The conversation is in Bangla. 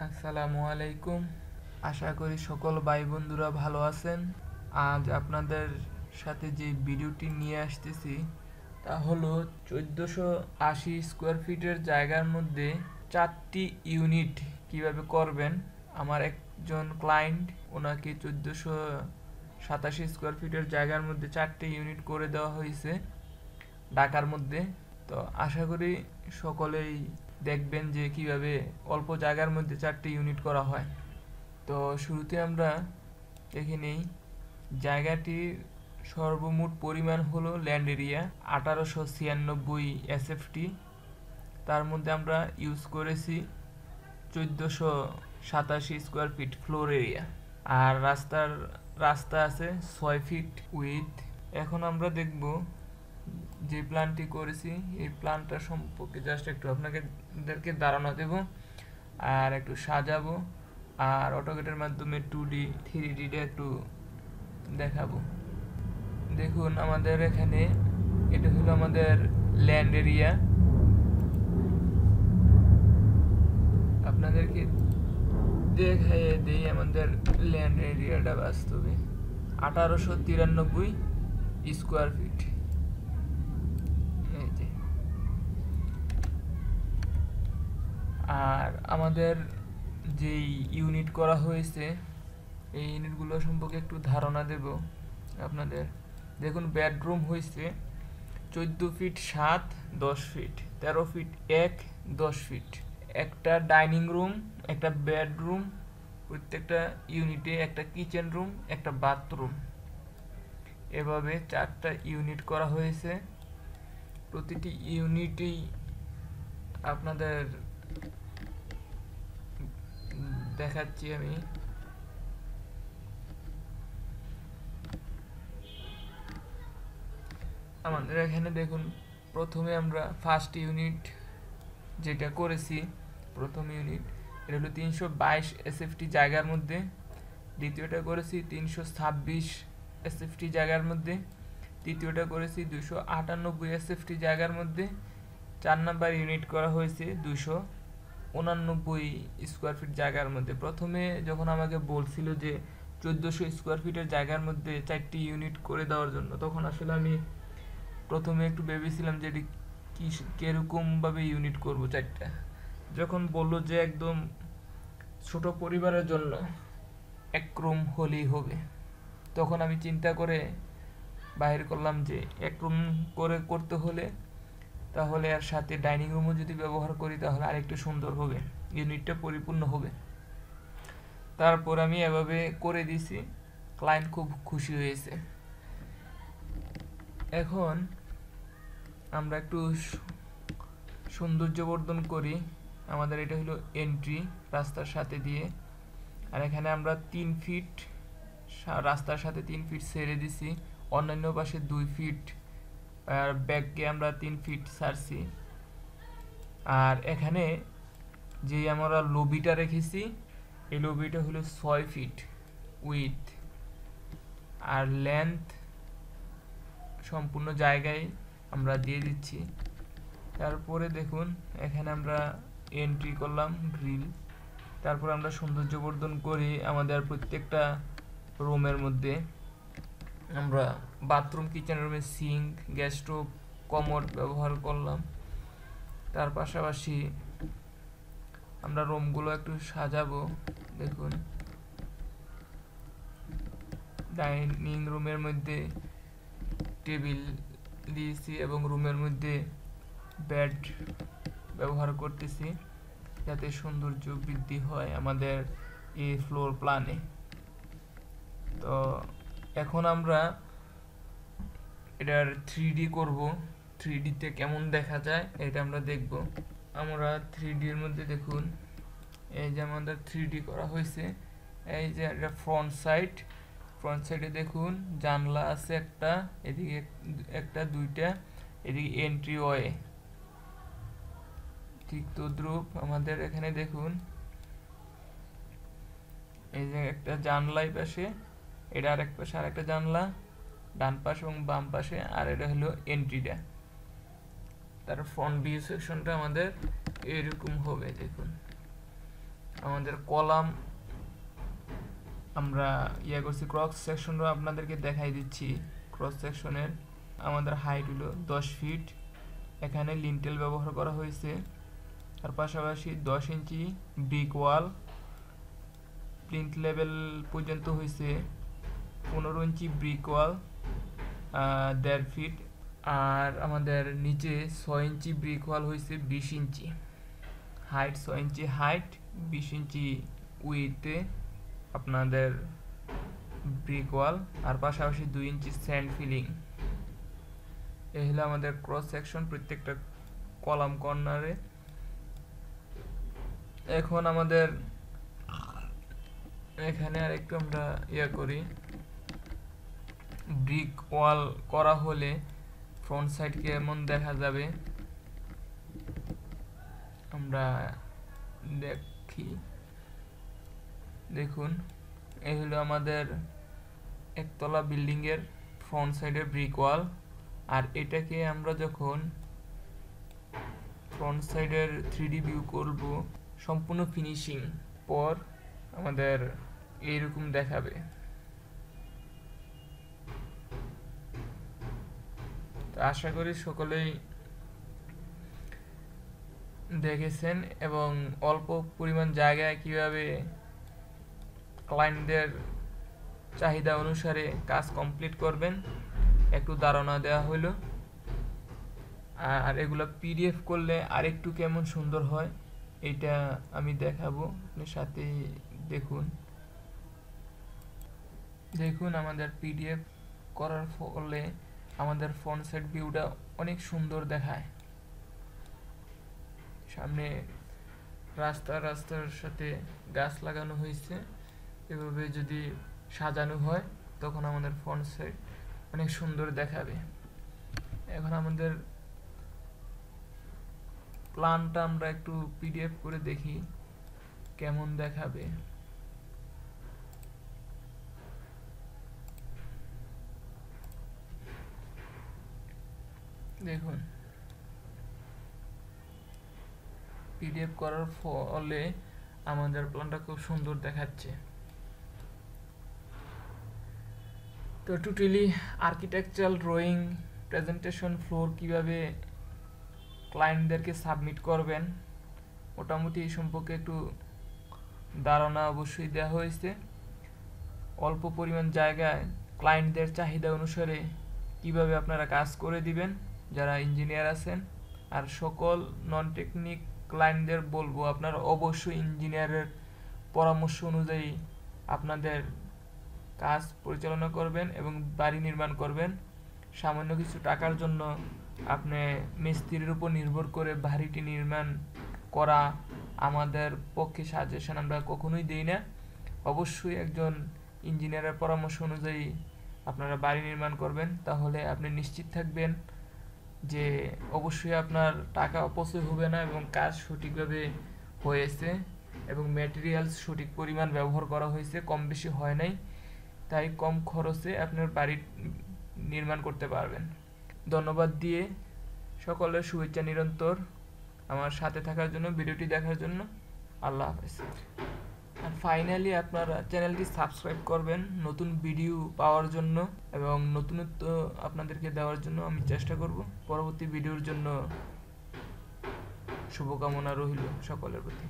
আসসালামু আলাইকুম। আশা করি সকল ভাই বন্ধুরা ভালো আছেন। আজ আপনাদের সাথে যে ভিডিওটি নিয়ে আসতেছি তা হলো 1480 স্কোয়ার ফিটের জায়গার মধ্যে 4টি ইউনিট কিভাবে করবেন। আমার একজন ক্লায়েন্ট, ওনাকে 1487 স্কোয়ার ফিটের জায়গার মধ্যে 4টি ইউনিট করে দেওয়া হয়েছে ঢাকার মধ্যে। তো আশা করি সকলেই দেখবেন যে কিভাবে অল্প জায়গার মধ্যে 4টি ইউনিট করা হয়। তো শুরুতে আমরা দেখে নেই জায়গাটির সর্বমোট পরিমাণ হলো ল্যান্ড এরিয়া 1896 এসএফটি। তার মধ্যে আমরা ইউজ করেছি 1487 স্কোয়ার ফিট ফ্লোর এরিয়া। আর রাস্তা আছে 6 ফিট উইথ। এখন আমরা দেখব যে প্ল্যানটি করেছি এই প্ল্যানটা সম্পর্কে জাস্ট একটু আপনাদেরকে ধারণা দেব আর একটু সাজাবো আর অটোকেটের মাধ্যমে 2D 3D একটু দেখাবো। দেখুন আমাদের এখানে এটা হলো আমাদের ল্যান্ড এরিয়া। আপনাদেরকে দেখাইয়ে দিই আমাদের ল্যান্ড এরিয়াটা বাস্তবে 1893 স্কোয়ার ফিট। এই যে, আর আমাদের যেই ইউনিট করা হয়েছে এই ইউনিটগুলো সম্পর্কে একটু ধারণা দেব আপনাদের। দেখুন বেডরুম হয়েছে 14 ফিট 7, 10 ফিট, 13 ফিট 1, 10 ফিট। একটা ডাইনিং রুম, একটা বেডরুম, প্রত্যেকটা ইউনিটে একটা কিচেন রুম, একটা বাথরুম, এভাবে 4টা ইউনিট করা হয়েছে। প্রতিটি ইউনিটেই আপনাদের দেখাচ্ছি আমি। আমাদের এখানে দেখুন প্রথমে আমরা ফার্স্ট ইউনিট যেটা করেছি, প্রথম ইউনিট এটা হলো 322 এসএফটি জায়গার মধ্যে। দ্বিতীয়টা করেছি 326 এসএফটি জায়গার মধ্যে। তৃতীয়টা করেছি 298 এসএফটি জায়গার মধ্যে। 4 নাম্বার ইউনিট করা হয়েছে 289 স্কোয়ার ফিট জায়গার মধ্যে। প্রথমে যখন আমাকে বলছিল যে 1400 স্কোয়ার ফিটের জায়গার মধ্যে 4টি ইউনিট করে দেওয়ার জন্য, তখন আসলে আমি প্রথমে একটু ভেবেছিলাম যে এটি কিরকমভাবে ইউনিট করব 4টা। যখন বললো যে একদম ছোট পরিবারের জন্য 1 রুম হলেই হবে, তখন আমি চিন্তা করে বাহির করলাম যে 1 রুম করে করতে হলে তাহলে আর সাথে ডাইনিং রুমও যদি ব্যবহার করি তাহলে আরেকটু সুন্দর হবে, ইউনিটটা পরিপূর্ণ হবে। তারপর আমি এভাবে করে দিছি, ক্লায়েন্ট খুব খুশি হয়েছে। এখন আমরা একটু সৌন্দর্যবর্ধন করি। আমাদের এটা হলো এন্ট্রি রাস্তার সাথে দিয়ে, আর এখানে আমরা 3 ফিট রাস্তার সাথে 3 ফিট ছেড়ে দিছি, অন্যান্য পাশে 2 ফিট, আর ব্যাককে আমরা 3 ফিট ছাড়ছি। আর এখানে যে আমরা লবিটা রেখেছি এই লবিটা হলো 6 ফিট উইথ, আর লেন্থ সম্পূর্ণ জায়গায় আমরা দিয়ে দিচ্ছি। তারপরে দেখুন এখানে আমরা এন্ট্রি করলাম গ্রিল। তারপর আমরা সৌন্দর্যবর্ধন করি আমাদের প্রত্যেকটা রুমের মধ্যে। আমরা বাথরুম, কিচেন রুমে সিঙ্ক, গ্যাস স্টোভ, কমোড ব্যবহার করলাম। তার পাশাপাশি আমরা রুমগুলো একটু সাজাবো। দেখুন ডাইনিং রুমের মধ্যে টেবিল দিয়েছি এবং রুমের মধ্যে বেড ব্যবহার করতেছি যাতে সৌন্দর্য বৃদ্ধি হয় আমাদের এই ফ্লোর প্ল্যানে। তো এখন আমরা এটার 3D করব, 3D তে কেমন দেখা যায় এটা আমরা দেখব। আমরা 3D এর মধ্যে দেখুন এই যে আমাদের 3D করা হয়েছে। এই যে এটা ফ্রন্ট সাইডে দেখুন জানলা আছে একটা, এদিকে একটা, দুইটা, এদিকে এন্ট্রি ওয়ে। ঠিক তদ্রূপ আমাদের এখানে দেখুন এই যে একটা জানলা এই পাশে, এটা আরেক পাশে আরেকটা জানলা, ডান পাশে এবং বাম পাশে, আর এটা হলো এন্ট্রিটা। তার ফ্রন্ট ভিউ সেকশনটা আমাদের এরকম হবে দেখুন। আমাদের কলাম আমরা করছি, ক্রস সেকশনও আপনাদেরকে দেখাই দিচ্ছি। ক্রস সেকশনের আমাদের হাইট হলো 10 ফিট। এখানে লিন্টেল ব্যবহার করা হয়েছে, তার পাশাপাশি 10 ইঞ্চি ব্রিক ওয়াল, প্লিন্থ লেভেল পর্যন্ত হয়েছে 15 ইঞ্চি ব্রিক ওয়াল 1.5 ফিট, আর আমাদের নিচে 6 ইঞ্চি ব্রিক ওয়াল হয়েছে 20 ইঞ্চি হাইট, 6 ইঞ্চি হাইট 20 ইঞ্চি উইথে আপনাদের ব্রিক ওয়াল, আর পাশাপাশি 2 ইঞ্চি স্যান্ড ফিলিং। এই হলো আমাদের ক্রস সেকশন প্রত্যেকটা কলাম কর্নারে। এখন আমাদের এখানে আর একটু আমরা করি, ব্রিক ওয়াল করা হলে ফ্রন্ট সাইড কেমন দেখা যাবে আমরা দেখি। দেখুন, এই হলো আমাদের একতলা বিল্ডিং এর ফ্রন্ট সাইডের ব্রিক ওয়াল। আর এটাকে আমরা যখন ফ্রন্ট সাইডের 3D ভিউ করব সম্পূর্ণ ফিনিশিং পর আমাদের এইরকম দেখাবে। তো আশা করি সকলেই দেখেছেন এবং অল্প পরিমাণ জায়গায় কিভাবে ক্লায়েন্টদের চাহিদা অনুসারে কাজ কমপ্লিট করবেন একটু ধারণা দেওয়া হলো। আর এগুলো পিডিএফ করলে আরেকটু কেমন সুন্দর হয় এটা আমি দেখাবো, আপনার সাথে দেখুন। দেখুন, আমাদের পিডিএফ করার ফলে আমাদের ফ্রন্ট সাইড ভিউটা অনেক সুন্দর দেখায়। সামনে রাস্তার সাথে গাছ লাগানো হয়েছে, এভাবে যদি সাজানো হয় তখন আমাদের ফ্রন্ট সাইড অনেক সুন্দর দেখাবে। এখন আমাদের প্ল্যানটা আমরা একটু পিডিএফ করে দেখি কেমন দেখাবে। দেখুন, পিডিএফ করার ফলে আমাদের প্ল্যানটা খুব সুন্দর দেখাচ্ছে। তো totally architectural drawing presentation floor কিভাবে ক্লায়েন্টদেরকে সাবমিট করবেন মোটামুটি এই সম্পর্কে একটু ধারণা অবশ্যই দেওয়া হয়েছে। অল্প পরিমাণ জায়গায় ক্লায়েন্টদের চাহিদা অনুসারে কিভাবে আপনারা কাজ করে দিবেন যারা ইঞ্জিনিয়ার আছেন। আর সকল নন টেকনিক ক্লায়েন্টদের বলবো আপনারা অবশ্যই ইঞ্জিনিয়ারের পরামর্শ অনুযায়ী আপনাদের কাজ পরিচালনা করবেন এবং বাড়ি নির্মাণ করবেন। সামান্য কিছু টাকার জন্য আপনি মিস্ত্রির উপর নির্ভর করে বাড়িটি নির্মাণ করা আমাদের পক্ষে সাজেশন আমরা কখনোই দেই না। অবশ্যই একজন ইঞ্জিনিয়ারের পরামর্শ অনুযায়ী আপনারা বাড়ি নির্মাণ করবেন, তাহলে আপনি নিশ্চিত থাকবেন যে অবশ্যই আপনার টাকা অপচয় হবে না এবং কাজ সঠিকভাবে হয়েছে এবং ম্যাটেরিয়ালস সঠিক পরিমাণ ব্যবহার করা হয়েছে, কম বেশি হয় নাই, তাই কম খরচে আপনার বাড়ি নির্মাণ করতে পারবেন। ধন্যবাদ দিয়ে সকলের শুভেচ্ছা নিরন্তর আমার সাথে থাকার জন্য, ভিডিওটি দেখার জন্য। আল্লাহ হাফেজ। আর ফাইনালি আপনারা চ্যানেলটি সাবস্ক্রাইব করবেন নতুন ভিডিও পাওয়ার জন্য এবং নতুনত্ব আপনাদেরকে দেওয়ার জন্য আমি চেষ্টা করব। পরবর্তী ভিডিওর জন্য শুভকামনা রইল সকলের প্রতি।